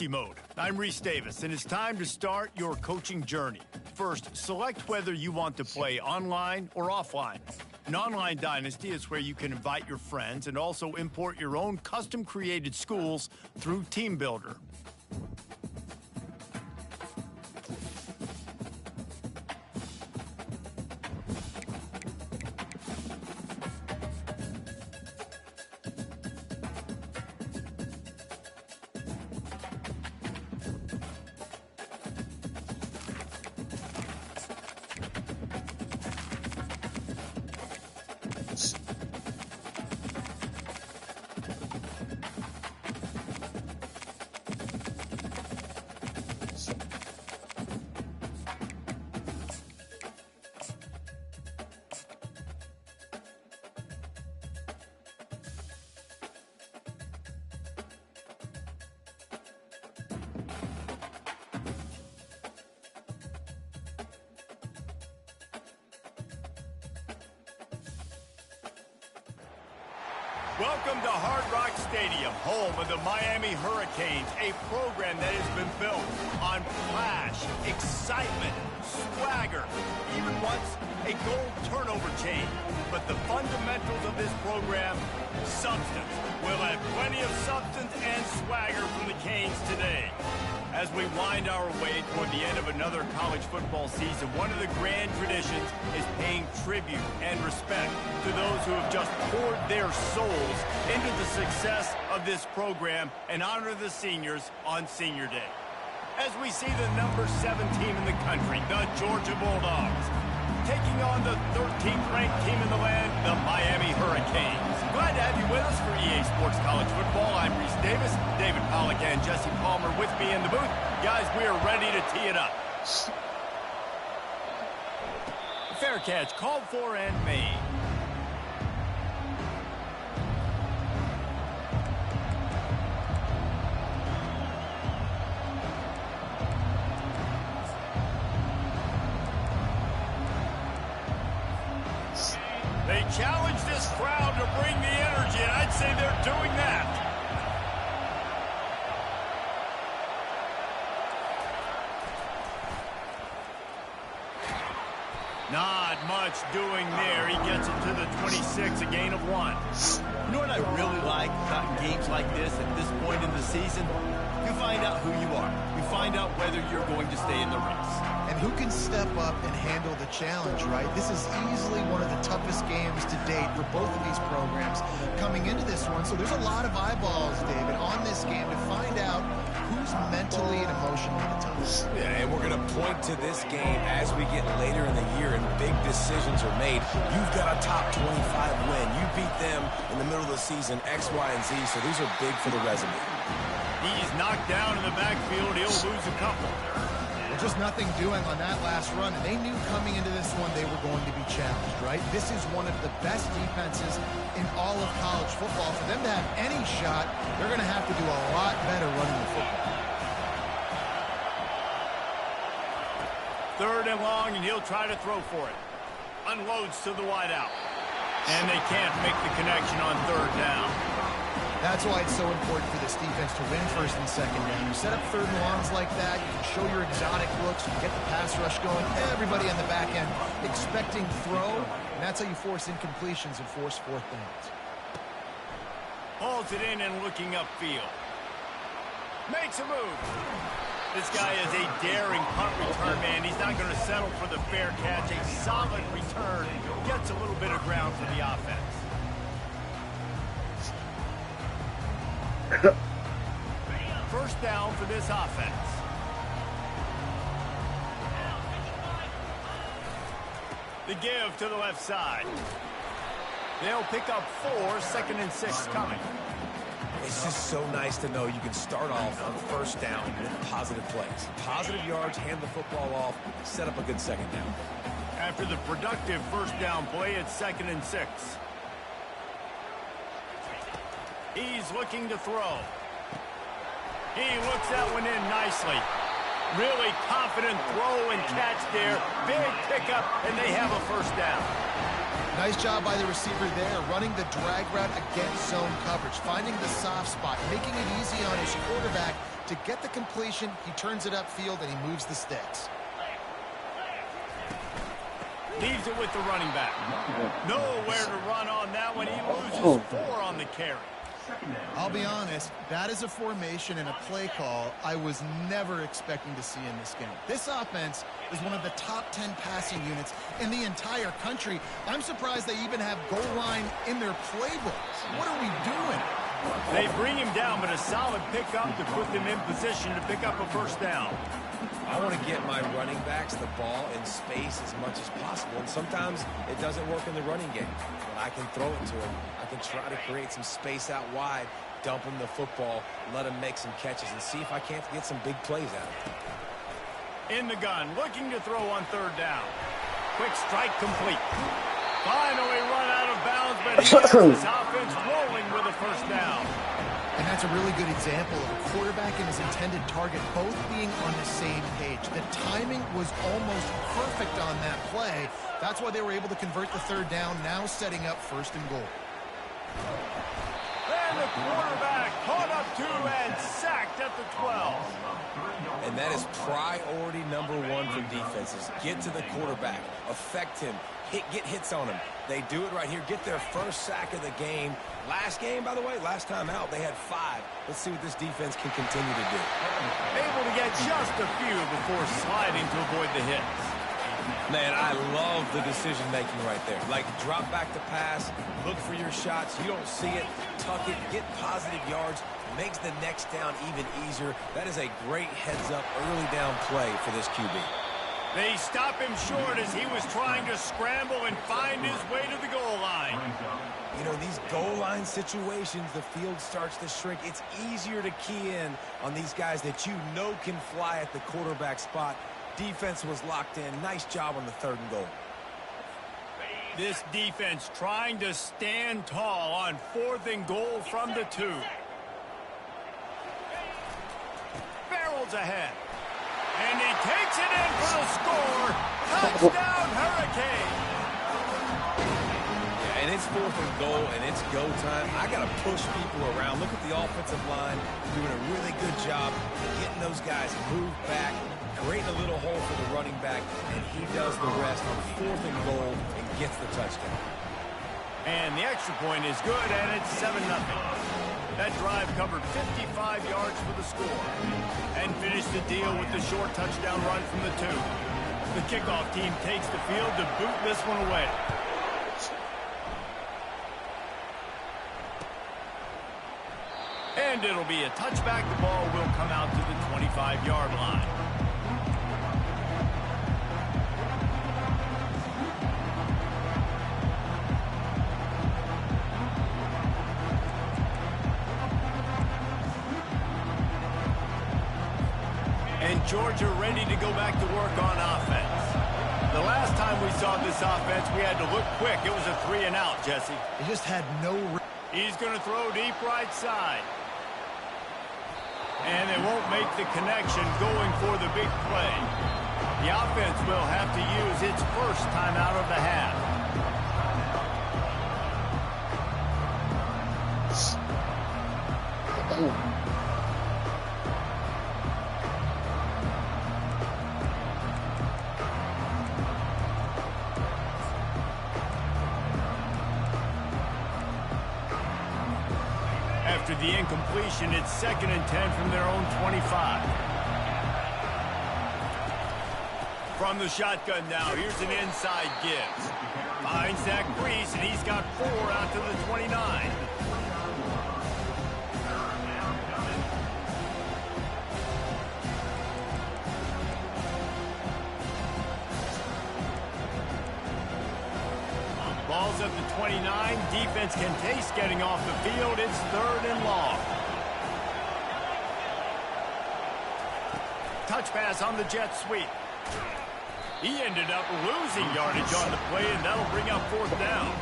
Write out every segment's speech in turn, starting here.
Dynasty Mode. I'm Reese Davis, and it's time to start your coaching journey. First, select whether you want to play online or offline. An online Dynasty is where you can invite your friends and also import your own custom-created schools through Team Builder. Welcome to Hard Rock Stadium, home of the Miami Hurricanes, a program that has been built on flash, excitement, swagger, even once a gold turnover chain. But the fundamentals of this program, substance. We'll have plenty of substance and swagger from the Canes today. As we wind our way toward the end of another college football season, one of the grand traditions is paying tribute and respect to those who have just poured their souls into the success of this program and honor the seniors on Senior Day. As we see the number 7 team in the country, the Georgia Bulldogs, taking on the 13th ranked team in the land, the Miami Hurricanes. Glad to have you with us for EA Sports College Football. I'm Reese Davis, David Pollack and Jesse Palmer with me in the booth. Guys, we are ready to tee it up. Fair catch, called for and made. They challenge this crowd to bring the energy, and I'd say they're doing that. Not much doing there. He gets it to the 26, a gain of 1. You know what I really like about games like this at this point in the season? You find out who you are. You find out whether you're going to stay in the race. And who can step up and handle the challenge, right? This is easily one of the toughest games to date for both of these programs coming into this one. So there's a lot of eyeballs, David, on this game to find out who's mentally and emotionally the toughest. Yeah, and we're going to point to this game as we get later in the year and big decisions are made. You've got a top 25 win. You beat them in the middle of the season, X, Y, and Z, so these are big for the resume. He's knocked down in the backfield. He'll lose a couple. Just nothing doing on that last run, and they knew coming into this one they were going to be challenged, right? This is one of the best defenses in all of college football. For them to have any shot, they're going to have to do a lot better running the football. 3rd and long, and he'll try to throw for it. Unloads to the wideout. And they can't make the connection on 3rd down. That's why it's so important for this defense to win 1st and 2nd down. You set up 3rd and longs like that, you can show your exotic looks, you can get the pass rush going, everybody on the back end expecting throw, and that's how you force incompletions and force 4th downs. Hauls it in and looking upfield. Makes a move. This guy is a daring punt return man. He's not going to settle for the fair catch. A solid return. Gets a little bit of ground for the offense. First down for this offense. The give to the left side. They'll pick up 4, 2nd and 6 coming. It's just so nice to know you can start off on 1st down with positive plays. Positive yards, hand the football off, set up a good 2nd down. After the productive 1st down play, it's 2nd and 6. He's looking to throw. He looks that one in nicely. Really confident throw and catch there. Big pickup, and they have a 1st down. Nice job by the receiver there, running the drag route against zone coverage, finding the soft spot, making it easy on his quarterback to to get the completion. He turns it upfield, and he moves the sticks. Leaves it with the running back. Nowhere to run on that one. He loses 4 on the carry. I'll be honest, that is a formation and a play call I was never expecting to see in this game. This offense is one of the top 10 passing units in the entire country. I'm surprised they even have goal line in their playbooks. What are we doing? They bring him down, but a solid pickup to put them in position to pick up a first down. I want to get my running backs the ball in space as much as possible, and sometimes it doesn't work in the running game. But I can throw it to him. I can try to create some space out wide, dump him the football, let him make some catches, and see if I can't get some big plays out of him. In the gun, looking to throw on 3rd down. Quick strike complete. Finally run out of bounds, but he has his offense rolling with a first down. And that's a really good example of a quarterback and his intended target both being on the same page. The timing was almost perfect on that play. That's why they were able to convert the 3rd down, now setting up 1st and goal. And the quarterback caught up to and sacked at the 12. And that is priority number 1 for defenses. Get to the quarterback, affect him, get hits on him. They do it right here. Get their first sack of the game. Last game, by the way, last time out, they had 5. Let's see what this defense can continue to do. Able to get just a few before sliding to avoid the hits. Man, I love the decision-making right there. Like, drop back to pass, look for your shots. You don't see it, tuck it, get positive yards, makes the next down even easier. That is a great heads-up early down play for this QB. They stop him short as he was trying to scramble and find his way to the goal line. You know, these goal line situations, the field starts to shrink. It's easier to key in on these guys that you know can fly at the quarterback spot. Defense was locked in. Nice job on the 3rd and goal. This defense trying to stand tall on 4th and goal from the 2. Barrels ahead. And he takes it in for the score. Touchdown, Hurricane. Yeah, and it's 4th and goal, and it's go time. I got to push people around. Look at the offensive line doing a really good job getting those guys moved back, creating a little hole for the running back, and he does the rest on 4th and goal and gets the touchdown. And the extra point is good, and it's 7-0. That drive covered 55 yards for the score and finished the deal with the short touchdown run from the 2. The kickoff team takes the field to boot this one away. And it'll be a touchback. The ball will come out to the 25-yard line. And Georgia ready to go back to work on offense. The last time we saw this offense, we had to look quick. It was a 3-and-out, Jesse. They just had no... He's going to throw deep right side. And they won't make the connection going for the big play. The offense will have to use its first timeout of the half. After the incompletion, it's 2nd and 10 from their own 25. From the shotgun now, here's an inside give. Finds that crease, and he's got 4 out to the 29. Ball's at the 29. Defense can taste getting off the field. It's 3rd and long. Touch pass on the jet sweep. He ended up losing yardage on the play, and that'll bring up 4th down.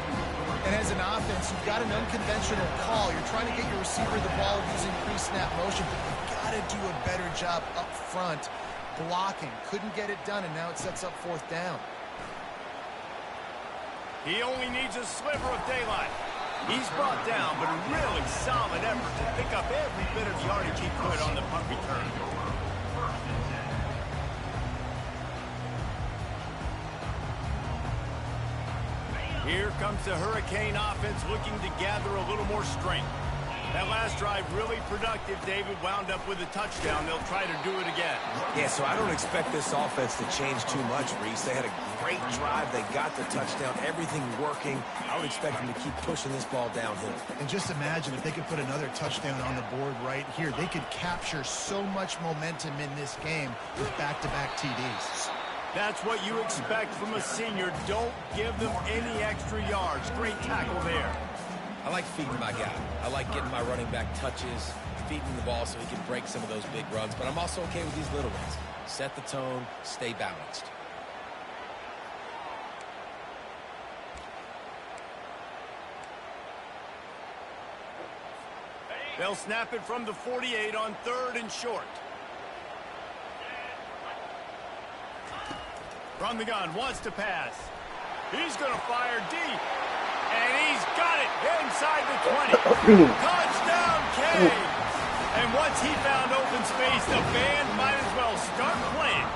And as an offense, you've got an unconventional call. You're trying to get your receiver the ball using pre-snap motion, but you've got to do a better job up front blocking. Couldn't get it done, and now it sets up 4th down. He only needs a sliver of daylight. He's brought down, but a really solid effort to pick up every bit of yardage he could on the punt return. Here comes the Hurricane offense looking to gather a little more strength. That last drive really productive. David wound up with a touchdown. They'll try to do it again. Yeah, so I don't expect this offense to change too much, Reese. They had a great drive. They got the touchdown. Everything working. I would expect them to keep pushing this ball downhill. And just imagine if they could put another touchdown on the board right here. They could capture so much momentum in this game with back-to-back TDs. That's what you expect from a senior. Don't give them any extra yards. Great tackle there. I like feeding my guy. I like getting my running back touches, feeding the ball so he can break some of those big runs. But I'm also okay with these little ones. Set the tone, stay balanced. They'll snap it from the 48 on 3rd and short. From the gun, wants to pass. He's going to fire deep. And he's got it inside the 20. Touchdown, Canes! And once he found open space, the band might as well start playing.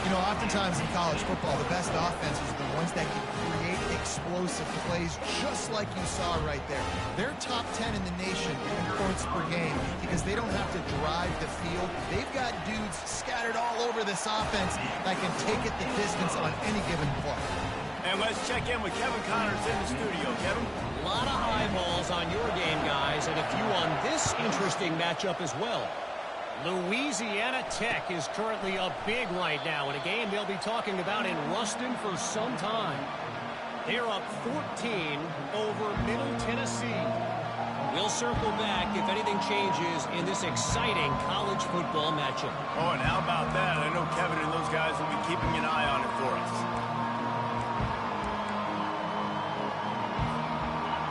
You know, oftentimes in college football, the best offenses are the ones that can create explosive plays just like you saw right there. They're top 10 in the nation in points per game because they don't have to drive the field. They've got dudes scattered all over this offense that can take it the distance on any given play. And let's check in with Kevin Connors in the studio. Kevin? A lot of eyeballs on your game, guys, and a few on this interesting matchup as well. Louisiana Tech is currently up big right now in a game they'll be talking about in Ruston for some time. They're up 14 over Middle Tennessee. We'll circle back if anything changes in this exciting college football matchup. Oh, and how about that? I know Kevin and those guys will be keeping an eye on it for us.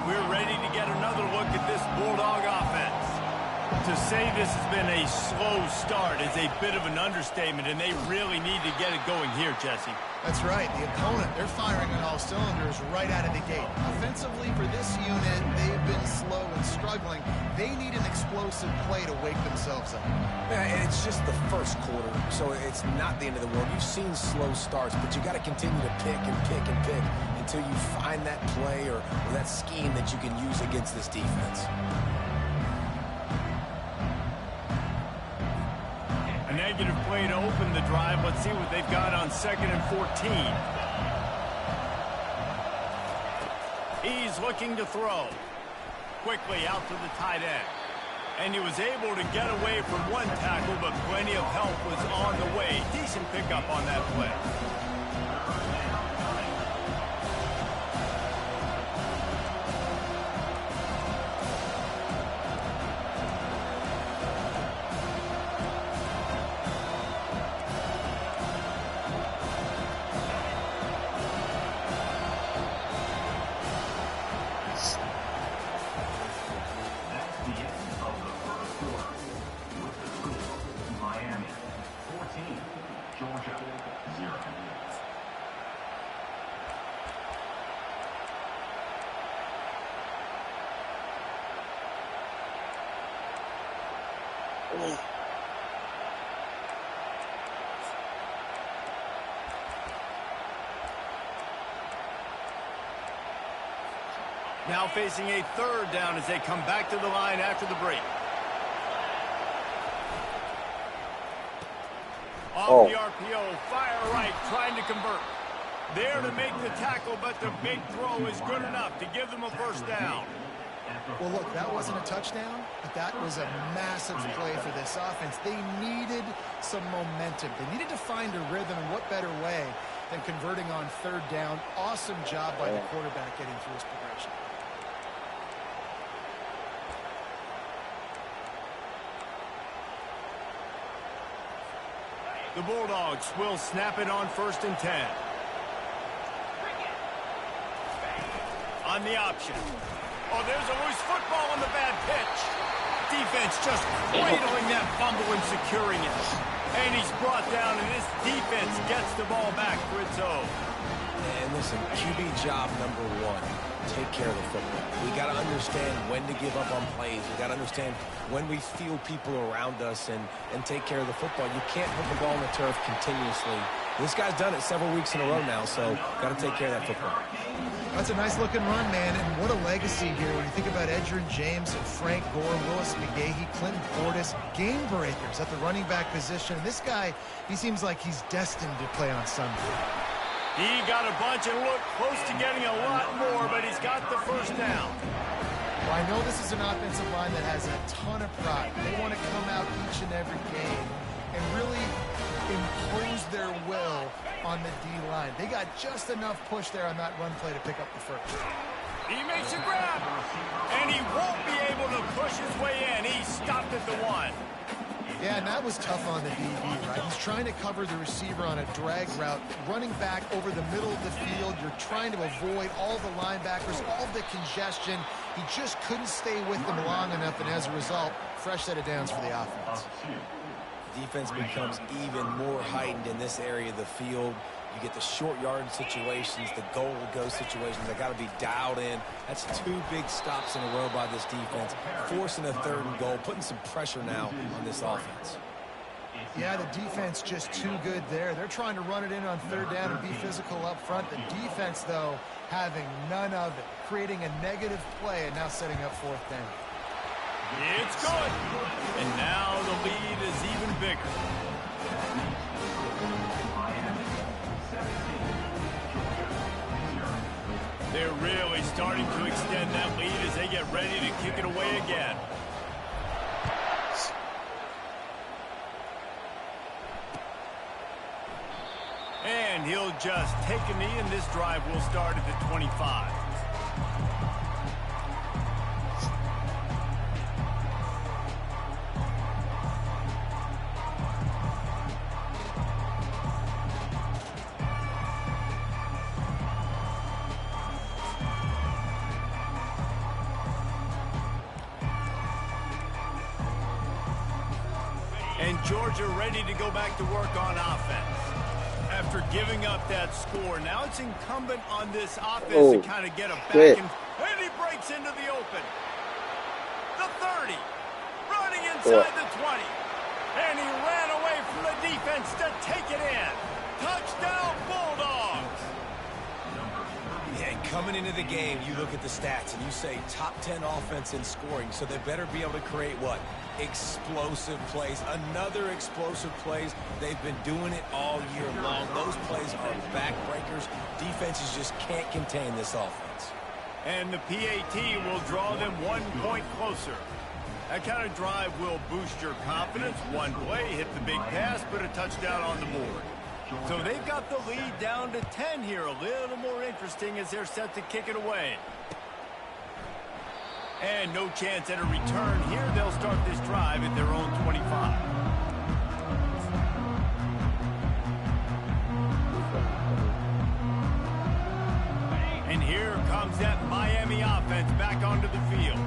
We're ready to get another look at this Bulldog offense. To say this has been a slow start is a bit of an understatement, and they really need to get it going here, Jesse. That's right. The opponent, they're firing on all cylinders right out of the gate. Offensively, for this unit, they've been slow and struggling. They need an explosive play to wake themselves up. Yeah, and it's just the first quarter, so it's not the end of the world. You've seen slow starts, but you got to continue to pick and pick and pick until you find that play or that scheme that you can use against this defense. A negative play to open the drive. Let's see what they've got on 2nd and 14. He's looking to throw. Quickly out to the tight end. And he was able to get away from one tackle, but plenty of help was on the way. Decent pickup on that play. Now facing a 3rd down as they come back to the line after the break. Off the RPO, fire right, trying to convert. There to make the tackle, but the big throw is good enough to give them a first down. Well, look, that wasn't a touchdown, but that was a massive play for this offense. They needed some momentum. They needed to find a rhythm, and what better way than converting on 3rd down. Awesome job by the quarterback getting through his progression. The Bulldogs will snap it on 1st and 10. On the option. Oh, there's a loose football on the bad pitch. Defense just cradling that fumble and securing it. And he's brought down, and this defense gets the ball back for its own. And listen, QB job number 1. take care of the football. We got to understand when to give up on plays. We got to understand when we feel people around us and take care of the football. You can't put the ball on the turf continuously. This guy's done it several weeks in a row now, so got to take care of that football. That's a nice-looking run, man, and what a legacy here when you think about Edgerrin James and Frank Gore, Willis McGahee, Clinton Portis, game breakers at the running back position. This guy, he seems like he's destined to play on Sunday. He got a bunch and looked close to getting a lot more, but he's got the first down. Well, I know this is an offensive line that has a ton of pride. They want to come out each and every game and really impose their will on the D-line. They got just enough push there on that run play to pick up the first. He makes a grab, and he won't be able to push his way in. He stopped at the 1. Yeah, and that was tough on the DB, right? He's trying to cover the receiver on a drag route, running back over the middle of the field. You're trying to avoid all the linebackers, all the congestion. He just couldn't stay with them long enough, and as a result, fresh set of downs for the offense. Defense becomes even more heightened in this area of the field. You get the short yardage situations, the goal-to-go situations that got to be dialed in. That's 2 big stops in a row by this defense, forcing a 3rd and goal, putting some pressure now on this offense. Yeah, the defense just too good there. They're trying to run it in on 3rd down and be physical up front. The defense, though, having none of it, creating a negative play and now setting up 4th down. It's good. And now the lead is even bigger. They're really starting to extend that lead as they get ready to kick it away again. And he'll just take a knee, and this drive will start at the 25. And Georgia ready to go back to work on offense. After giving up that score, now it's incumbent on this offense to kind of get a back. And he breaks into the open. The 30. Running inside the 20. And he ran away from the defense to take it in. Touchdown, Bulldogs. Yeah, and coming into the game, you look at the stats and you say top 10 offense in scoring, so they better be able to create what? Explosive plays. Another explosive plays. They've been doing it all year long. Those plays are backbreakers. Defenses just can't contain this offense. And the PAT will draw them 1 point closer. That kind of drive will boost your confidence. One play, hit the big pass, put a touchdown on the board. So they've got the lead down to 10 here. A little more interesting as they're set to kick it away. And no chance at a return here. They'll start this drive at their own 25. And here comes that Miami offense back onto the field.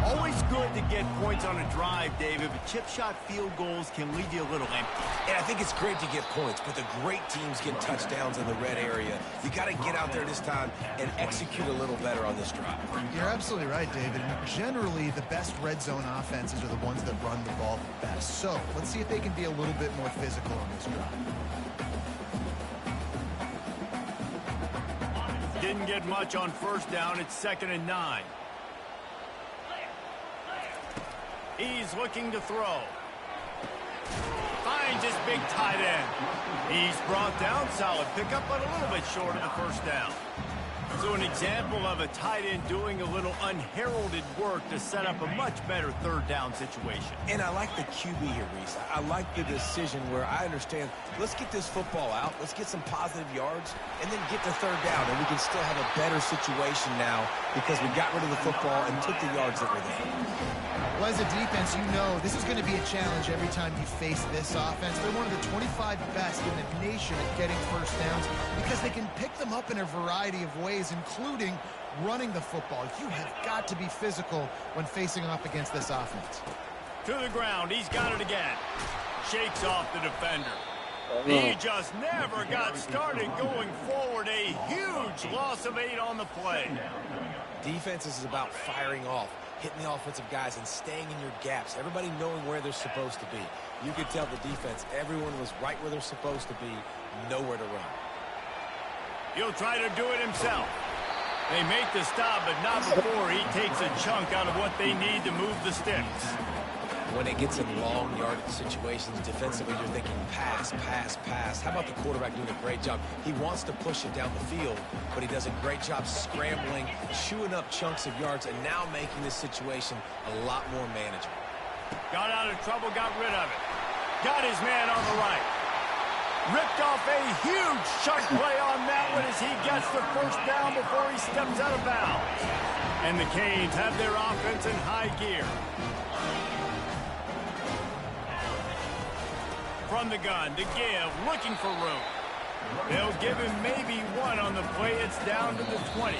Always good to get points on a drive, David, but chip shot field goals can leave you a little empty. And I think it's great to get points, but the great teams get touchdowns in the red area. You got to get out there this time and execute a little better on this drive. You're absolutely right, David. Generally, the best red zone offenses are the ones that run the ball the best. So let's see if they can be a little bit more physical on this drive. Didn't get much on 1st down. It's 2nd and 9. He's looking to throw. Finds his big tight end. He's brought down. Solid pickup, but a little bit short of the 1st down. So an example of a tight end doing a little unheralded work to set up a much better 3rd down situation. And I like the QB here, Reese. I like the decision where I understand, let's get this football out, let's get some positive yards, and then get to 3rd down, and we can still have a better situation now because we got rid of the football and took the yards that were there. Well, as a defense, you know this is going to be a challenge every time you face this offense. They're one of the 25 best in the nation at getting 1st downs because they can pick them up in a variety of ways, including running the football. You have got to be physical when facing off against this offense. To the ground. He's got it again. Shakes off the defender. He just never got started going forward. A huge loss of 8 on the play. Defense is about firing off, hitting the offensive guys, and staying in your gaps. Everybody knowing where they're supposed to be. You could tell the defense, everyone was right where they're supposed to be, nowhere to run. He'll try to do it himself. They make the stop, but not before he takes a chunk out of what they need to move the sticks. When it gets in long yardage situations, defensively, you're thinking pass, pass, pass. How about the quarterback doing a great job? He wants to push it down the field, but he does a great job scrambling, chewing up chunks of yards, and now making this situation a lot more manageable. Got out of trouble, got rid of it. Got his man on the right. Ripped off a huge chunk play on that one as he gets the first down before he steps out of bounds. And the Canes have their offense in high gear. From the gun to give, looking for room. They'll give him maybe 1 on the play. It's down to the 20.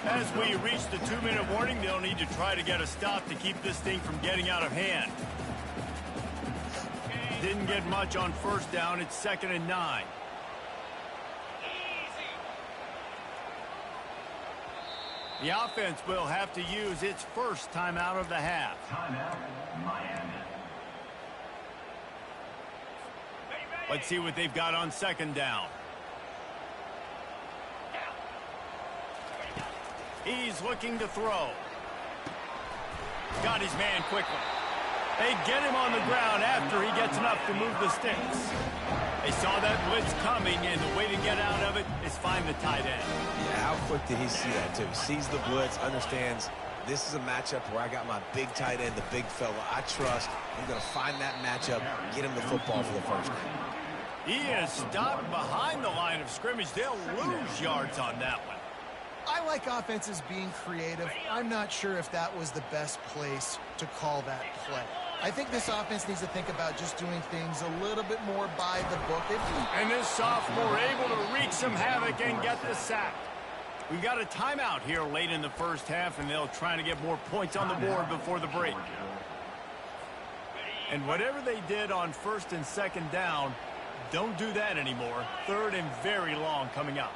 As we reach the 2-minute warning, they'll need to try to get a stop to keep this thing from getting out of hand. Didn't get much on first down. It's 2nd and 9. The offense will have to use its first timeout of the half. Timeout, Miami. Let's see what they've got on 2nd down. He's looking to throw. Got his man quickly. They get him on the ground after he gets enough to move the sticks. They saw that blitz coming, and the way to get out of it is find the tight end. Yeah, how quick did he see that, too? Sees the blitz, understands this is a matchup where I got my big tight end, the big fella I trust. I'm going to find that matchup, get him the football for the first down. He is stopped behind the line of scrimmage. They'll lose yards on that one. I like offenses being creative. I'm not sure if that was the best place to call that play. I think this offense needs to think about just doing things a little bit more by the book. And this sophomore able to wreak some havoc and get the sack. We've got a timeout here late in the first half, and they'll try to get more points on the board before the break. And whatever they did on 1st and 2nd down, don't do that anymore. 3rd and very long coming up.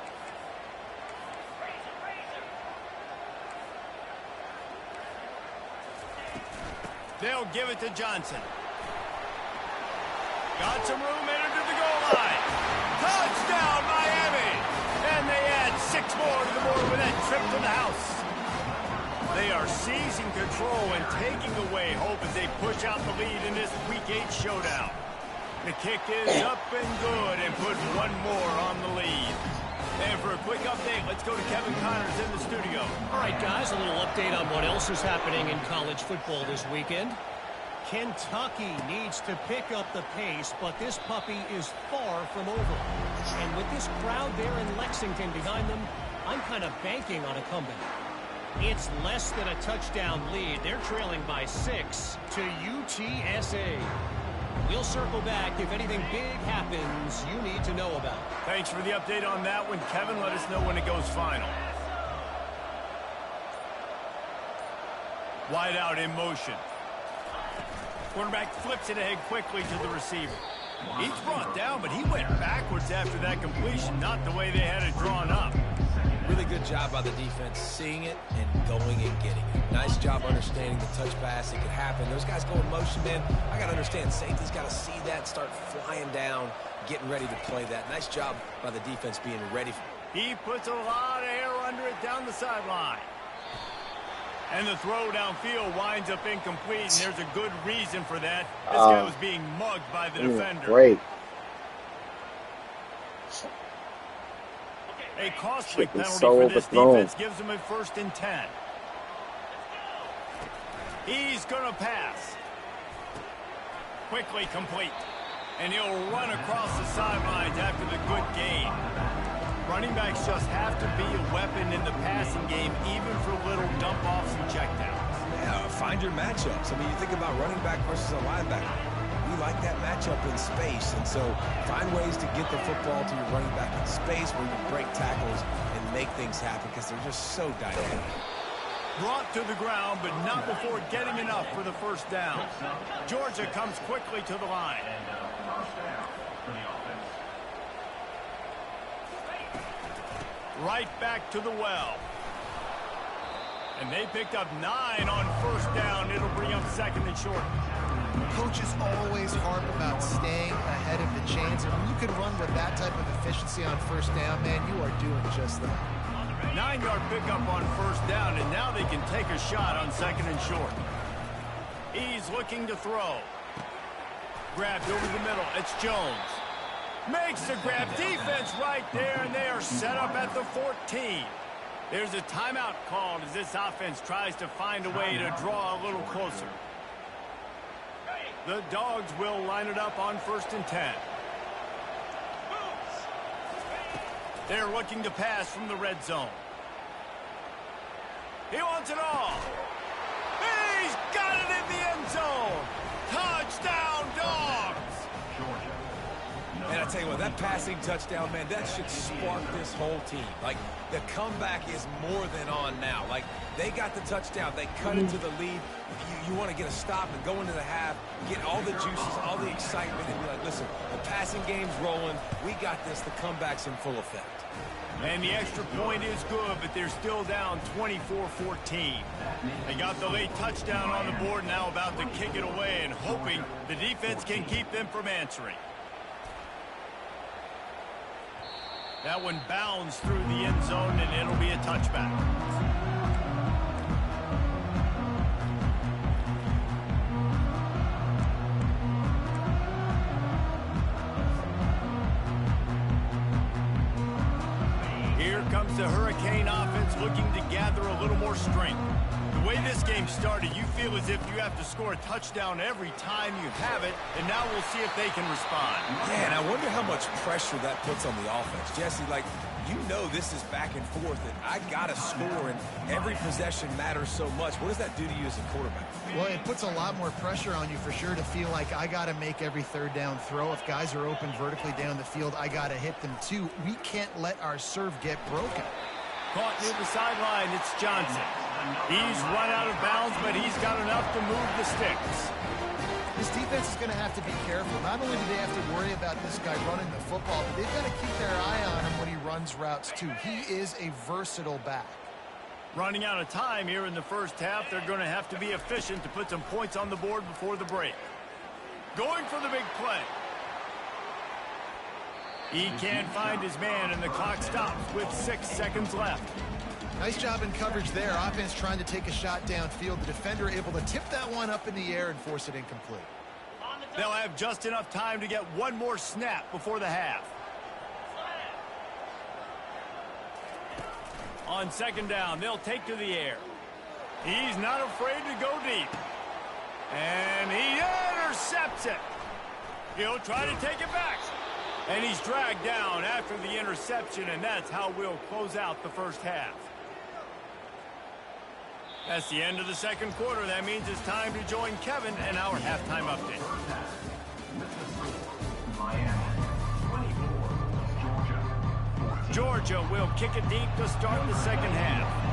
They'll give it to Johnson. Got some room, entered to the goal line. Touchdown, Miami! And they add 6 more to the board with that trip to the house. They are seizing control and taking away hope as they push out the lead in this Week 8 showdown. The kick is up and good and put 1 more on the lead. And for a quick update, let's go to Kevin Connors in the studio. All right, guys, a little update on what else is happening in college football this weekend. Kentucky needs to pick up the pace, but this puppy is far from over. And with this crowd there in Lexington behind them, I'm kind of banking on a comeback. It's less than a touchdown lead. They're trailing by 6 to UTSA. We'll circle back if anything big happens you need to know about. Thanks for the update on that one, Kevin. Let us know when it goes final. Wide out in motion. Quarterback flips it ahead quickly to the receiver. He's brought down, but he went backwards after that completion, not the way they had it drawn up. Really good job by the defense, seeing it and going and getting it. Nice job understanding the touch pass. It could happen. Those guys go in motion, man. I got to understand, safety's got to see that, start flying down, getting ready to play that. Nice job by the defense being ready. He puts a lot of air under it down the sideline. And the throw downfield winds up incomplete, and there's a good reason for that. This guy was being mugged by the defender. Great. A costly penalty so for this defense gives him a 1st and 10. He's going to pass. Quickly complete. And he'll run across the sidelines after the good gain. Running backs just have to be a weapon in the passing game, even for little dump-offs and checkdowns. Yeah, find your matchups. I mean, you think about running back versus a linebacker. We like that matchup in space, and so find ways to get the football to your running back in space where you break tackles and make things happen because they're just so dynamic. Brought to the ground, but not before getting enough for the first down. Georgia comes quickly to the line. First down for the offense. Right back to the well. And they picked up 9 on first down. It'll bring up second and short. Coaches always harp about staying ahead of the chains, and when you can run with that type of efficiency on first down, man, you are doing just that. 9-yard pickup on first down, and now they can take a shot on second and short. He's looking to throw. Grabbed over the middle. It's Jones. Makes the grab. Defense right there, and they are set up at the 14. There's a timeout called as this offense tries to find a way to draw a little closer. The Dogs will line it up on first and 10. They're looking to pass from the red zone. He wants it all. He's got it in the end zone. Touchdown, Dogs. Georgia. And I tell you what, that passing touchdown, man, that should spark this whole team. Like, the comeback is more than on now. Like, they got the touchdown. They cut into the lead. You want to get a stop and go into the half, get all the juices, all the excitement, and be like, listen, the passing game's rolling. We got this. The comeback's in full effect. And the extra point is good, but they're still down 24-14. They got the late touchdown on the board, now about to kick it away and hoping the defense can keep them from answering. That one bounds through the end zone, and it'll be a touchback. Here comes the Hurricane offense looking to gather a little more strength. The way this game started, you feel as if you have to score a touchdown every time you have it, and now we'll see if they can respond. Yeah, and I wonder how much pressure that puts on the offense. Jesse, like, you know this is back and forth, and I got to score, and every possession matters so much. What does that do to you as a quarterback? Well, it puts a lot more pressure on you for sure to feel like I got to make every third down throw. If guys are open vertically down the field, I got to hit them too. We can't let our serve get broken. Caught near the sideline, it's Johnson. He's run out of bounds, but he's got enough to move the sticks. This defense is going to have to be careful. Not only do they have to worry about this guy running the football, but they've got to keep their eye on him when he runs routes too. He is a versatile back. Running out of time here in the first half, they're going to have to be efficient to put some points on the board before the break. Going for the big play. He can't find his man, and the clock stops with 6 seconds left. Nice job in coverage there. Offense trying to take a shot downfield. The defender able to tip that one up in the air and force it incomplete. They'll have just enough time to get one more snap before the half. On second down, they'll take to the air. He's not afraid to go deep. And he intercepts it. He'll try to take it back. And he's dragged down after the interception, and that's how we'll close out the first half. That's the end of the second quarter. That means it's time to join Kevin and our halftime update. Miami, 24, Georgia. Georgia will kick it deep to start the second half.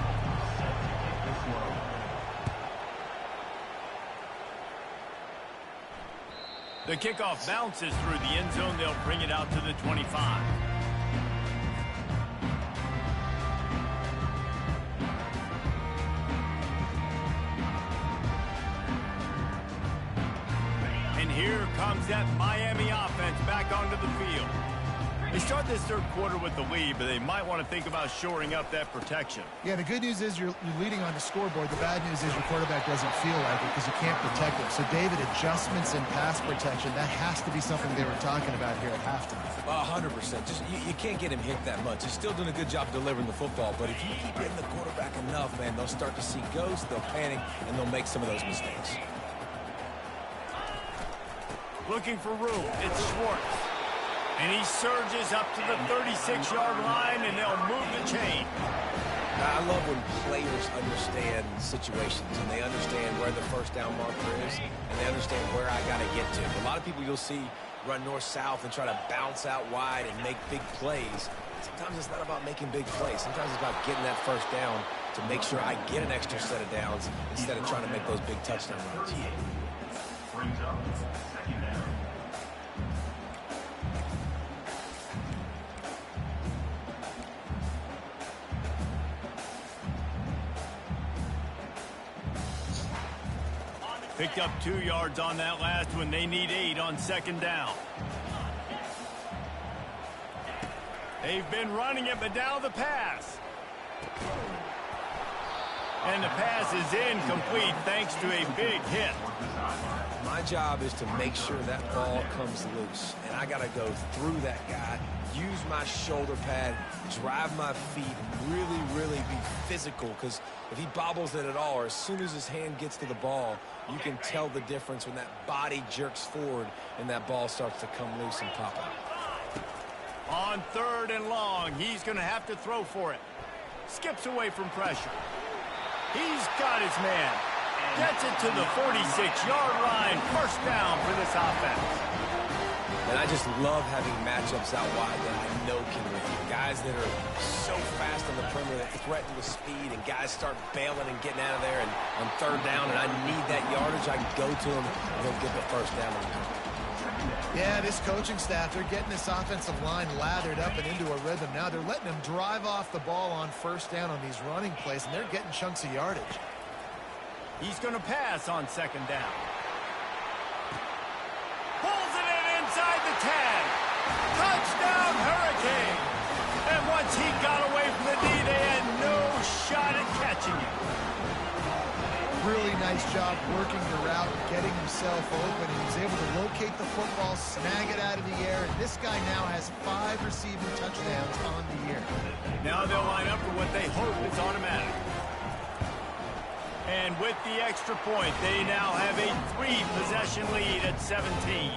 The kickoff bounces through the end zone. They'll bring it out to the 25. And here comes that Miami offense back onto the field. They start this third quarter with the lead, but they might want to think about shoring up that protection. Yeah, the good news is you're leading on the scoreboard. The bad news is your quarterback doesn't feel like it because you can't protect him. So, David, adjustments in pass protection, that has to be something they were talking about here at halftime. 100%. Just you can't get him hit that much. He's still doing a good job delivering the football, but if you keep hitting the quarterback enough, man, they'll start to see ghosts, they'll panic, and they'll make some of those mistakes. Looking for room. It's Schwartz. And he surges up to the 36-yard line, and they'll move the chain. I love when players understand situations, and they understand where the first down marker is, and they understand where I got to get to. A lot of people you'll see run north-south and try to bounce out wide and make big plays. Sometimes it's not about making big plays. Sometimes it's about getting that first down to make sure I get an extra set of downs instead of trying to make those big touchdown runs. Brings up second down. Picked up 2 yards on that last one. They need 8 on second down. They've been running it, but now the pass. And the pass is incomplete thanks to a big hit. My job is to make sure that ball comes loose, and I got to go through that guy, use my shoulder pad, drive my feet, really be physical, because if he bobbles it at all, or as soon as his hand gets to the ball, you can tell the difference when that body jerks forward and that ball starts to come loose and pop out. On 3rd and long, he's going to have to throw for it. Skips away from pressure. He's got his man. Gets it to the 46-yard line. First down for this offense. And I just love having matchups out wide that I know can win. Guys that are so fast on the perimeter that threaten with speed, and guys start bailing and getting out of there. And on 3rd down, and I need that yardage, I can go to him, and he'll get the first down. Yeah, this coaching staff, they're getting this offensive line lathered up and into a rhythm now. They're letting them drive off the ball on 1st down on these running plays, and they're getting chunks of yardage. He's going to pass on 2nd down. Pulls it in inside the 10. Touchdown, Hurricane. And once he got away from the D, they had no shot at catching him. Really nice job working the route, getting himself open, and he's able to locate the football, snag it out of the air, and this guy now has 5 receiving touchdowns on the year. Now they'll line up for what they hope is automatic. And with the extra point, they now have a 3-possession lead at 17.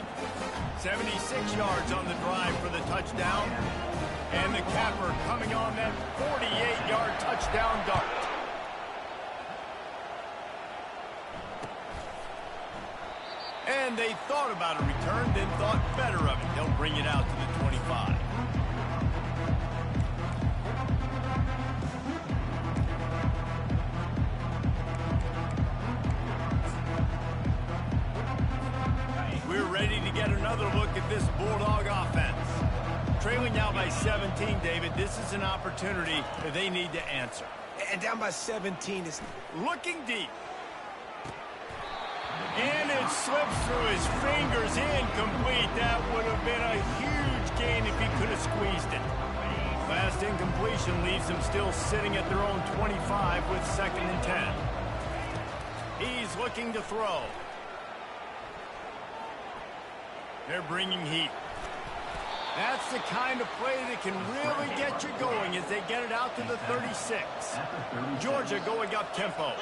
76 yards on the drive for the touchdown. And the capper coming on that 48-yard touchdown dart. And they thought about a return, then thought better of it. They'll bring it out to the 25. We're ready to get another look at this Bulldog offense. Trailing now by 17, David, this is an opportunity that they need to answer. And down by 17 is looking deep. And it slips through his fingers, incomplete. That would have been a huge gain if he could have squeezed it. Last incompletion leaves them still sitting at their own 25 with 2nd and 10. He's looking to throw. They're bringing heat. That's the kind of play that can really get you going as they get it out to the 36. Georgia going up tempo.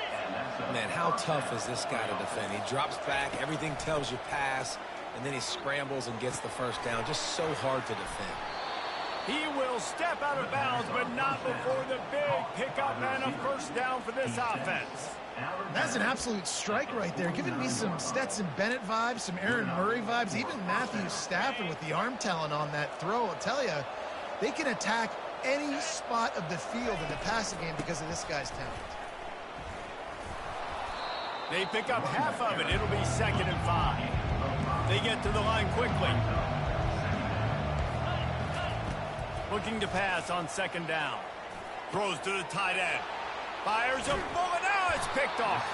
Man, how tough is this guy to defend? He drops back, everything tells you pass, and then he scrambles and gets the first down. Just so hard to defend. He will step out of bounds, but not before the big pickup and a first down for this offense. That's an absolute strike right there, giving me some Stetson Bennett vibes, some Aaron Murray vibes, even Matthew Stafford with the arm talent on that throw. I'll tell you, they can attack any spot of the field in the passing game because of this guy's talent. They pick up half of it. It'll be 2nd and 5. They get to the line quickly. Looking to pass on 2nd down. Throws to the tight end. Fires a bullet. Now it's picked off.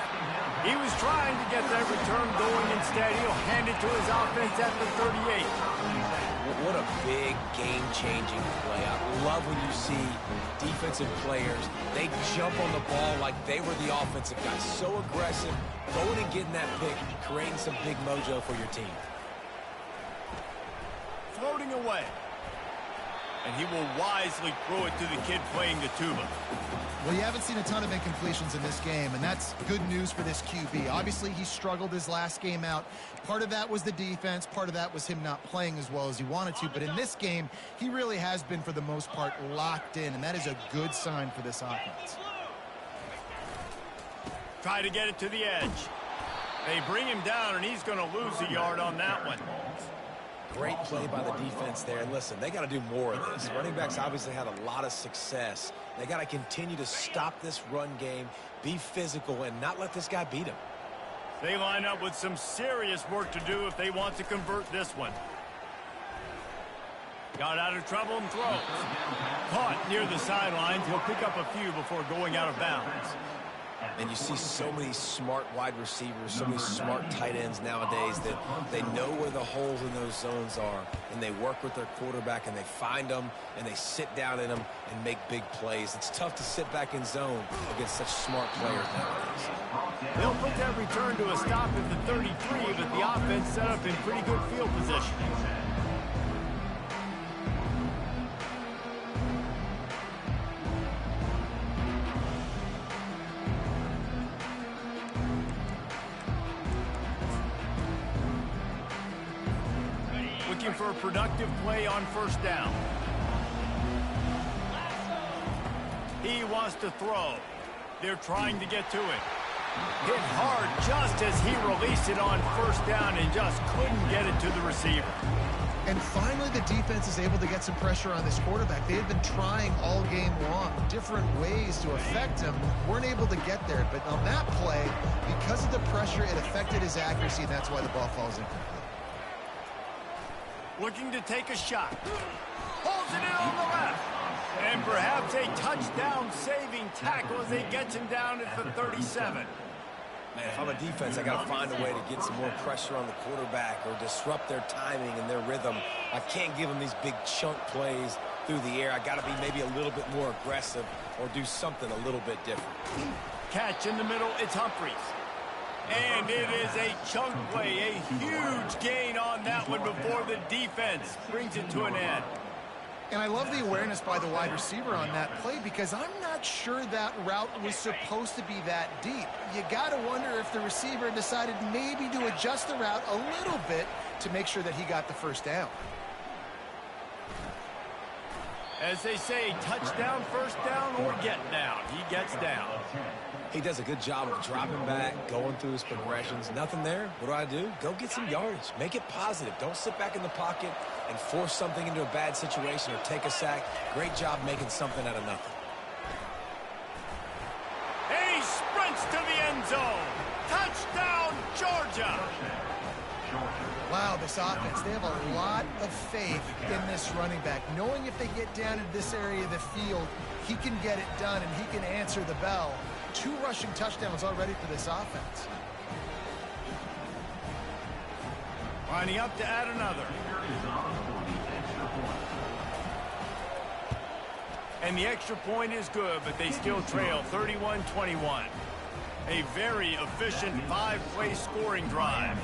He was trying to get that return going. Instead, he'll hand it to his offense at the 38. What a big game-changing play. I love when you see defensive players, they jump on the ball like they were the offensive guys. So aggressive, going and getting that pick, creating some big mojo for your team. Floating away. And he will wisely throw it to the kid playing the tuba. Well, you haven't seen a ton of incompletions in this game, and that's good news for this QB. Obviously, he struggled his last game out. Part of that was the defense. Part of that was him not playing as well as he wanted to. But in this game, he really has been, for the most part, locked in, and that is a good sign for this offense. Try to get it to the edge. They bring him down, and he's going to lose a yard on that one. Great play by the defense there. And listen, they got to do more of this. Running backs obviously had a lot of success They got to continue to stop this run game, be physical, and not let this guy beat him. They line up with some serious work to do if they want to convert this one. Got out of trouble and throws. Caught near the sidelines. He'll pick up a few before going out of bounds. And you see so many smart wide receivers, so many smart tight ends nowadays that they know where the holes in those zones are, and they work with their quarterback, and they find them, and they sit down in them and make big plays. It's tough to sit back in zone against such smart players nowadays. They'll put that return to a stop at the 33, but the offense set up in pretty good field position. Looking for a productive play on first down. He wants to throw. They're trying to get to it. Hit hard just as he released it on first down and just couldn't get it to the receiver. And finally, the defense is able to get some pressure on this quarterback. They had been trying all game long, different ways to affect him. Weren't able to get there. But on that play, because of the pressure, it affected his accuracy, and that's why the ball falls incomplete. Looking to take a shot. Holds it in on the left. And perhaps a touchdown-saving tackle as he gets him down at the 37. Man, if I'm a defense, I got to find a way to get some more pressure on the quarterback or disrupt their timing and their rhythm. I can't give them these big chunk plays through the air. I got to be maybe a little bit more aggressive or do something a little bit different. Catch in the middle, it's Humphries. And it is a chunk play, a huge gain on that one before the defense brings it to an end. And I love the awareness by the wide receiver on that play because I'm not sure that route was supposed to be that deep. You got to wonder if the receiver decided maybe to adjust the route a little bit to make sure that he got the first down. As they say, touchdown, first down, or get down. He gets down. He does a good job of dropping back, going through his progressions. Nothing there. What do? Go get some yardage. Make it positive. Don't sit back in the pocket and force something into a bad situation or take a sack. Great job making something out of nothing. And he sprints to the end zone. Touchdown, Georgia. Wow, this offense, they have a lot of faith in this running back, knowing if they get down into this area of the field, he can get it done and he can answer the bell. 2 rushing touchdowns already for this offense. Lining up to add another. And the extra point is good, but they still trail 31-21. A very efficient 5-play scoring drive.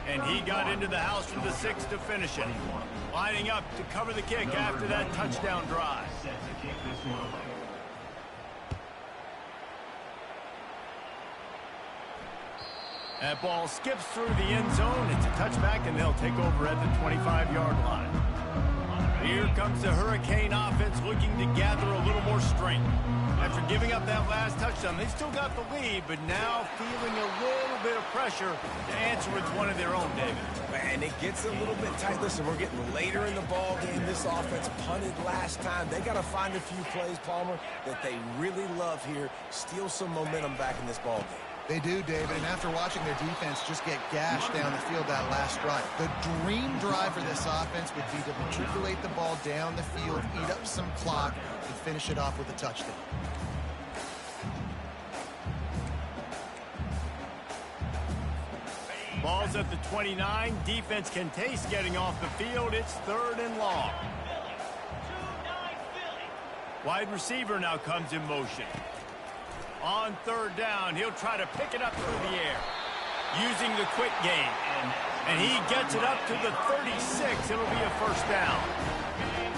And he got into the house for the 6 to finish it. Lining up to cover the kick after that touchdown drive. That ball skips through the end zone. It's a touchback, and they'll take over at the 25-yard line. Here comes the Hurricane offense looking to gather a little more strength. After giving up that last touchdown, they still got the lead, but now feeling a little bit of pressure to answer with one of their own, David. Man, it gets a little bit tight. Listen, we're getting later in the ball game. This offense punted last time. They got to find a few plays, Palmer, that they really love here. Steal some momentum back in this ball game. They do, David, and after watching their defense just get gashed down the field that last drive, the dream drive for this offense would be to matriculate the ball down the field, eat up some clock, and finish it off with a touchdown. Ball's at the 29. Defense can taste getting off the field. It's 3rd and long. Wide receiver now comes in motion. On 3rd down, he'll try to pick it up through the air. Using the quick game. And he gets it up to the 36. It'll be a first down.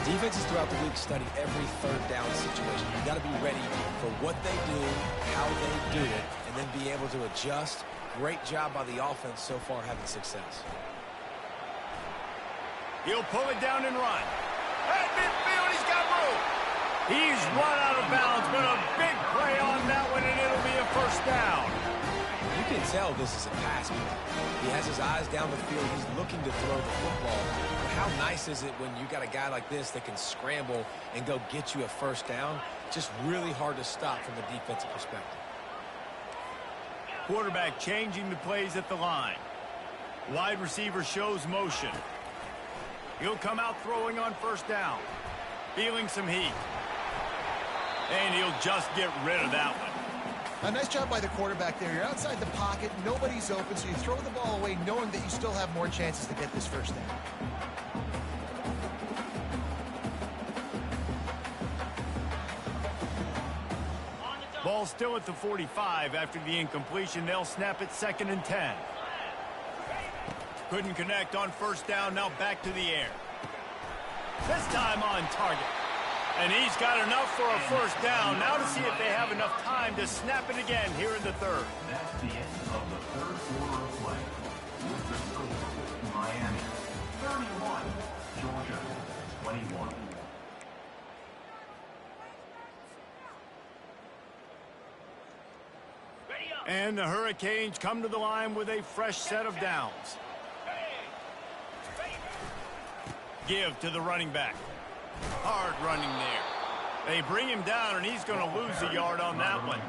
Defenses throughout the league study every 3rd down situation. You got to be ready for what they do, how they do it, and then be able to adjust. Great job by the offense so far having success. He'll pull it down and run. At midfield, he's got room. He's run out of bounds, but a big play on that one, and it'll be a first down. You can tell this is a pass play. He has his eyes down the field. He's looking to throw the football. But how nice is it when you got a guy like this that can scramble and go get you a first down? Just really hard to stop from a defensive perspective. Quarterback changing the plays at the line. Wide receiver shows motion. He'll come out throwing on first down. Feeling some heat. And he'll just get rid of that one. A nice job by the quarterback there. You're outside the pocket, nobody's open, so you throw the ball away knowing that you still have more chances to get this first down. Ball still at the 45 after the incompletion. They'll snap it 2nd and 10. Couldn't connect on first down. Now back to the air. This time on target. And he's got enough for a first down. Now to see if they have enough time to snap it again here in the third. That's the end of the third quarter of play. With the score, Miami 31, Georgia 21. And the Hurricanes come to the line with a fresh set of downs. Give to the running back. Hard running there. They bring him down, and he's going to lose a yard on that one.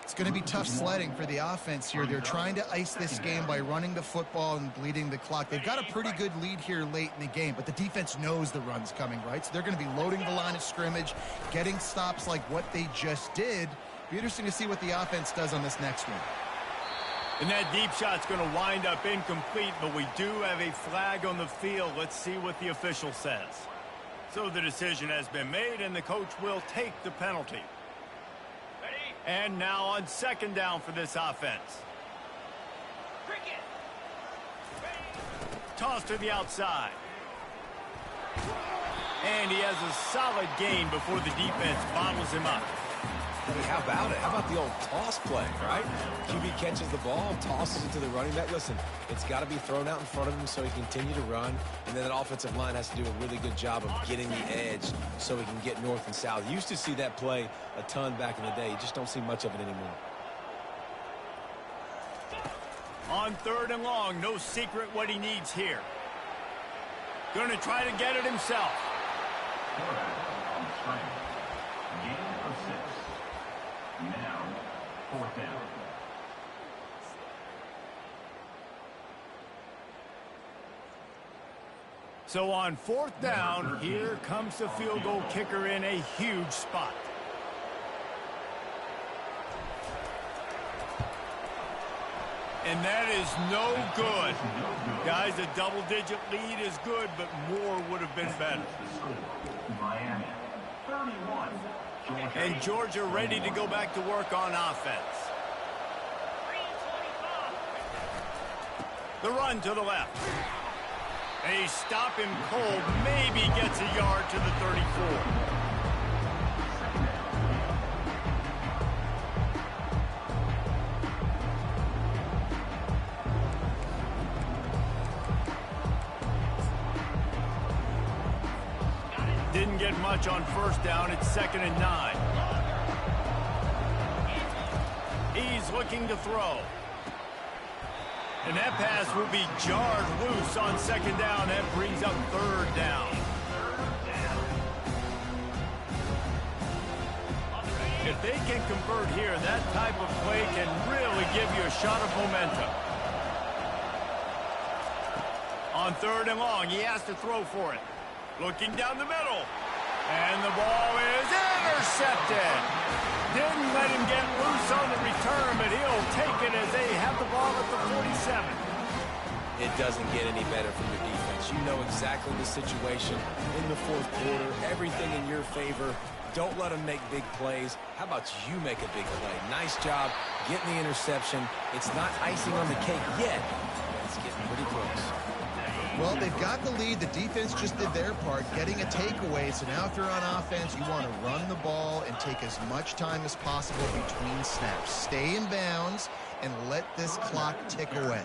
It's going to be tough sledding for the offense here. They're trying to ice this game by running the football and bleeding the clock. They've got a pretty good lead here late in the game, but the defense knows the run's coming, right? So they're going to be loading the line of scrimmage, getting stops like what they just did. Be interesting to see what the offense does on this next one. And that deep shot's going to wind up incomplete, but we do have a flag on the field. Let's see what the official says. So the decision has been made, and the coach will take the penalty. And now on 2nd down for this offense. Toss to the outside. And he has a solid gain before the defense bottles him up. I mean, how about it? How about the old toss play, right? QB catches the ball, tosses it to the running back. Listen, it's got to be thrown out in front of him so he can continue to run. And then that offensive line has to do a really good job of getting the edge so he can get north and south. You used to see that play a ton back in the day. You just don't see much of it anymore. On 3rd and long, no secret what he needs here. Going to try to get it himself. Quarterback on the string. Gain of 6. Now, 4th down. So on 4th down, here comes the field goal kicker in a huge spot. And that is no good. Guys, a double-digit lead is good, but more would have been better. Miami 31. And Georgia ready to go back to work on offense. The run to the left. They stop him cold, maybe gets a yard to the 34. Didn't get much on first down. It's 2nd and 9. He's looking to throw. And that pass will be jarred loose on 2nd down. That brings up 3rd down. If they can convert here, that type of play can really give you a shot of momentum. On 3rd and long, he has to throw for it. Looking down the middle. And the ball is intercepted. Didn't let him get loose on the return, but he'll take it as they have the ball at the 47. It doesn't get any better from your defense. You know exactly the situation in the 4th quarter. Everything in your favor. Don't let them make big plays. How about you make a big play? Nice job getting the interception. It's not icing on the cake yet, but it's getting pretty close. Well, they've got the lead. The defense just did their part, getting a takeaway. So now if you're on offense, you want to run the ball and take as much time as possible between snaps. Stay in bounds and let this clock tick away.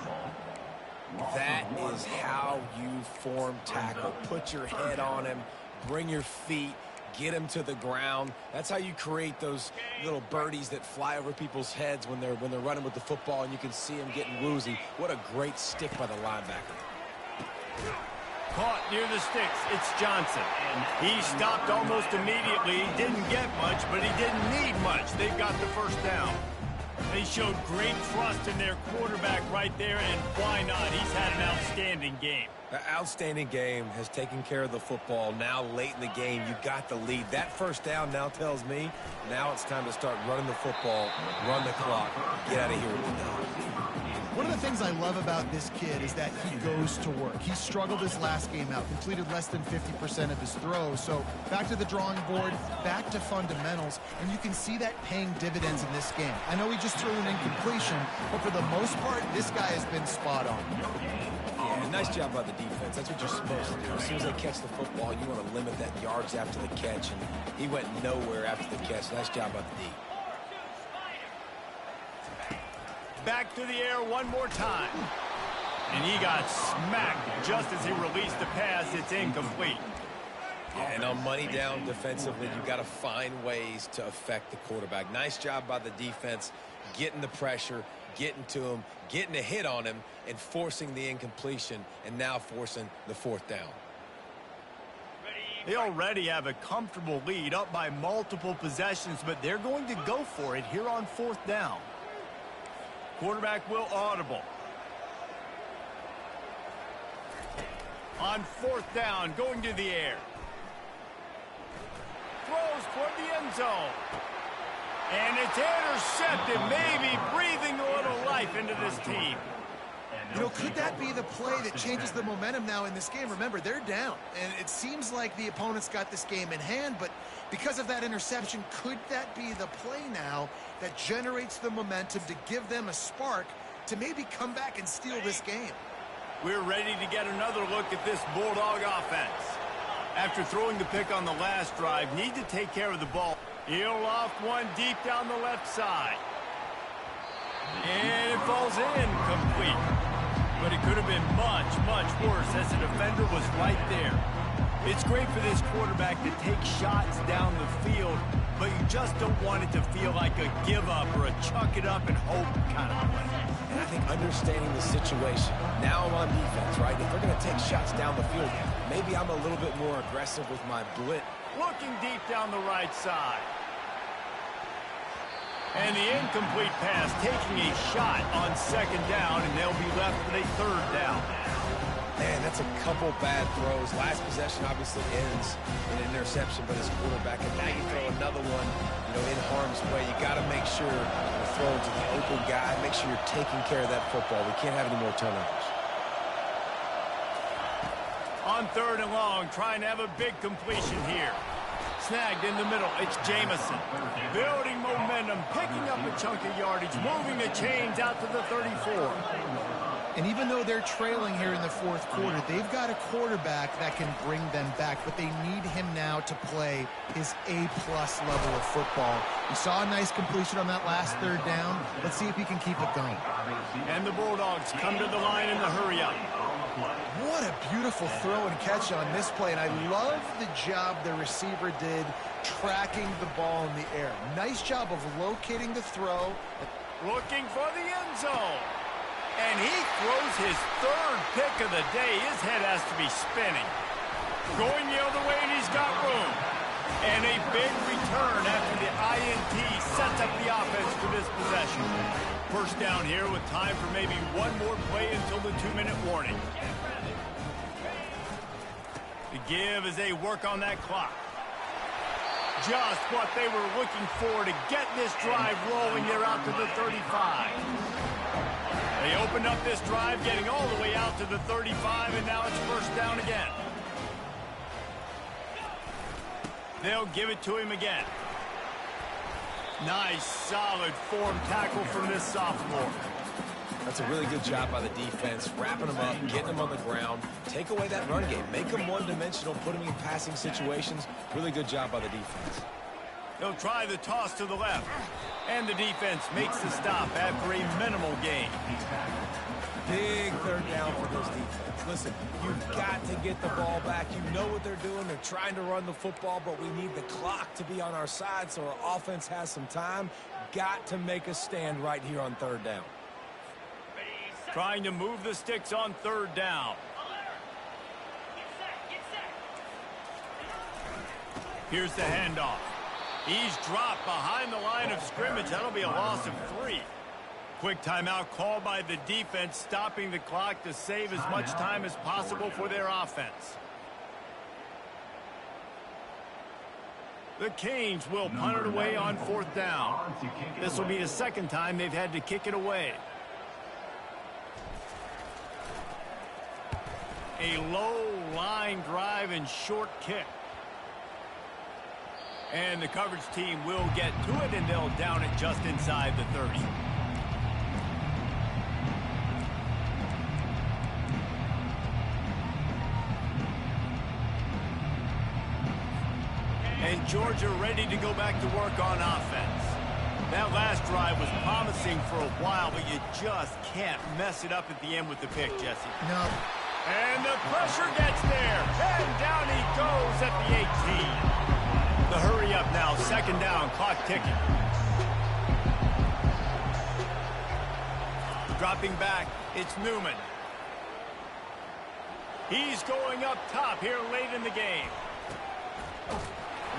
That is how you form tackle. Put your head on him, bring your feet, get him to the ground. That's how you create those little birdies that fly over people's heads when they're running with the football, and you can see them getting woozy. What a great stick by the linebacker. Caught near the sticks. It's Johnson. He stopped almost immediately. He didn't get much, but he didn't need much. They've got the first down. They showed great trust in their quarterback right there, and why not? He's had an outstanding game. An outstanding game, has taken care of the football. Now late in the game, you got the lead. That first down now tells me now it's time to start running the football, run the clock, get out of here with the dog. One of the things I love about this kid is that he goes to work. He struggled his last game out, completed less than 50% of his throws. So back to the drawing board, back to fundamentals, and you can see that paying dividends in this game. I know he just threw an incompletion, but for the most part, this guy has been spot on. Yeah, nice job by the defense. That's what you're supposed to do. As soon as they catch the football, you want to limit that yards after the catch, and he went nowhere after the catch. Nice job by the D. Back to the air one more time. And he got smacked just as he released the pass. It's incomplete. Yeah, and on money down defensively, you've got to find ways to affect the quarterback. Nice job by the defense, getting the pressure, getting to him, getting a hit on him, and forcing the incompletion, and now forcing the fourth down. They already have a comfortable lead, up by multiple possessions, but they're going to go for it here on fourth down. Quarterback will audible. On fourth down, going to the air. Throws toward the end zone. And it's intercepted, maybe breathing a little life into this team. You know, could that be the play that changes the momentum now in this game? Remember, they're down, and it seems like the opponent's got this game in hand, but because of that interception, could that be the play now that generates the momentum to give them a spark to maybe come back and steal this game? We're ready to get another look at this Bulldog offense. After throwing the pick on the last drive, need to take care of the ball. He'll loft one deep down the left side. And it falls in complete. But it could have been much, much worse as the defender was right there. It's great for this quarterback to take shots down the field, but you just don't want it to feel like a give-up or a chuck it up and hope kind of play. And I think understanding the situation, now I'm on defense, right? If they're going to take shots down the field, maybe I'm a little bit more aggressive with my blitz. Looking deep down the right side. And the incomplete pass taking a shot on second down, and they'll be left with a third down. Man, that's a couple bad throws. Last possession obviously ends in an interception, but his quarterback, and now you throw another one, in harm's way. You got to make sure you're throwing to the open guy. Make sure you're taking care of that football. We can't have any more turnovers. On third and long, trying to have a big completion here. Snagged in the middle, it's Jamison. Building momentum, picking up a chunk of yardage, moving the chains out to the 34. And even though they're trailing here in the fourth quarter, they've got a quarterback that can bring them back, but they need him now to play his A-plus level of football. We saw a nice completion on that last third down. Let's see if he can keep it going. And the Bulldogs come to the line in the hurry-up. What a beautiful throw and catch on this play, and I love the job the receiver did tracking the ball in the air. Nice job of locating the throw. Looking for the end zone. And he throws his third pick of the day. His head has to be spinning. Going the other way, and he's got room. And a big return after the INT sets up the offense for this possession. First down here with time for maybe one more play until the 2-minute warning. The give as they work on that clock. Just what they were looking for to get this drive rolling. They're out to the 35. They opened up this drive, getting all the way out to the 35, and now it's first down again. They'll give it to him again. Nice, solid form tackle from this sophomore. That's a really good job by the defense, wrapping them up, getting them on the ground. Take away that run game. Make them one-dimensional, put them in passing situations. Really good job by the defense. They'll try the toss to the left. And the defense makes the stop after a minimal gain. Big third down for this defense. Listen, you've got to get the ball back. You know what they're doing. They're trying to run the football, but we need the clock to be on our side so our offense has some time. Got to make a stand right here on third down. Trying to move the sticks on third down. Here's the handoff. He's dropped behind the line of scrimmage. That'll be a loss of 3. Quick timeout called by the defense, stopping the clock to save as much time as possible for their offense. The Canes will punt it away on 4th down. This will be the second time they've had to kick it away. A low line drive and short kick. And the coverage team will get to it, and they'll down it just inside the 30. And Georgia ready to go back to work on offense. That last drive was promising for a while, but you just can't mess it up at the end with the pick, Jesse. No. And the pressure gets there. And down he goes at the 18. The hurry up now, 2nd down, clock ticking. Dropping back, it's Newman. He's going up top here late in the game.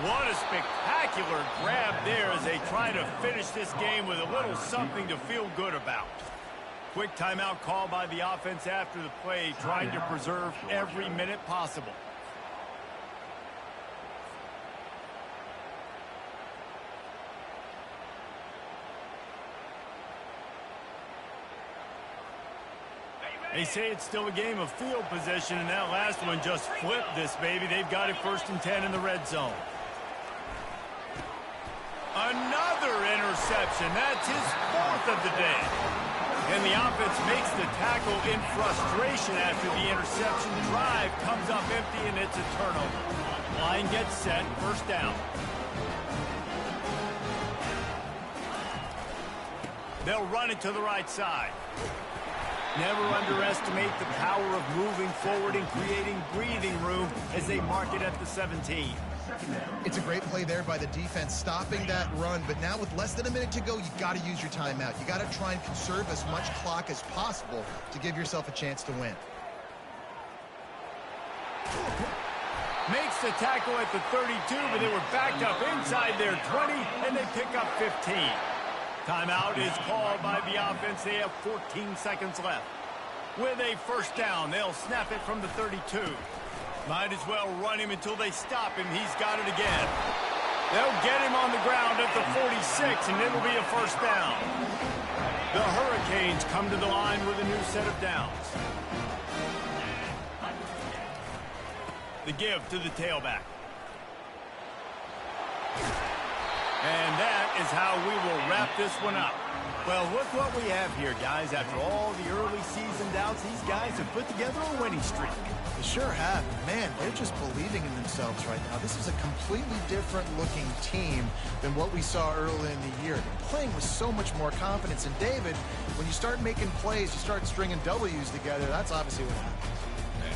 What a spectacular grab there as they try to finish this game with a little something to feel good about. Quick timeout call by the offense after the play, trying to preserve every minute possible. They say it's still a game of field position, and that last one just flipped this baby. They've got it 1st and 10 in the red zone. Another interception. That's his 4th of the day. And the offense makes the tackle in frustration after the interception. Drive comes up empty, and it's a turnover. Line gets set, 1st down. They'll run it to the right side. Never underestimate the power of moving forward and creating breathing room as they mark it at the 17. It's a great play there by the defense, stopping that run. But now with less than a minute to go, you got to use your timeout. You got to try and conserve as much clock as possible to give yourself a chance to win. Makes the tackle at the 32, but they were backed up inside their 20, and they pick up 15. Timeout is called by the offense. They have 14 seconds left. With a 1st down, they'll snap it from the 32. Might as well run him until they stop him. He's got it again. They'll get him on the ground at the 46, and it'll be a 1st down. The Hurricanes come to the line with a new set of downs. The give to the tailback. And that is how we will wrap this one up. Well, look what we have here, guys. After all the early season doubts, these guys have put together a winning streak. They sure have. Man, they're just believing in themselves right now. This is a completely different looking team than what we saw early in the year. They're playing with so much more confidence. And David, when you start making plays, you start stringing W's together, that's obviously what happens.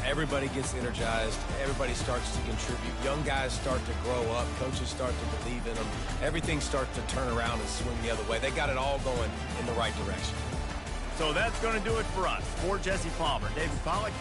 Everybody gets energized. Everybody starts to contribute. Young guys start to grow up. Coaches start to believe in them. Everything starts to turn around and swing the other way. They got it all going in the right direction. So that's going to do it for us. For Jesse Palmer, David Pollack,